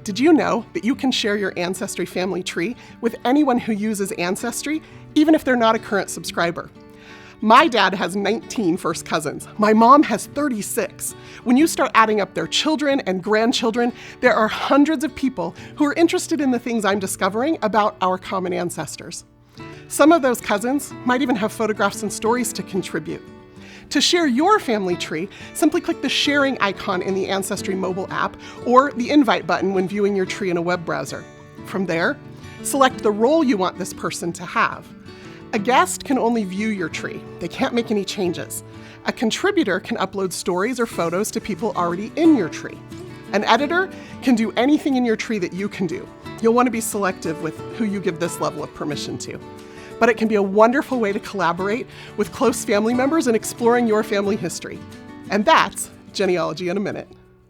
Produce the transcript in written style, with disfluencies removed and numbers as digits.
Did you know that you can share your Ancestry family tree with anyone who uses Ancestry, even if they're not a current subscriber? My dad has 19 first cousins. My mom has 36. When you start adding up their children and grandchildren, there are hundreds of people who are interested in the things I'm discovering about our common ancestors. Some of those cousins might even have photographs and stories to contribute. To share your family tree, simply click the sharing icon in the Ancestry mobile app or the invite button when viewing your tree in a web browser. From there, select the role you want this person to have. A guest can only view your tree. They can't make any changes. A contributor can upload stories or photos to people already in your tree. An editor can do anything in your tree that you can do. You'll want to be selective with who you give this level of permission to. But it can be a wonderful way to collaborate with close family members in exploring your family history. And that's Genealogy in a Minute.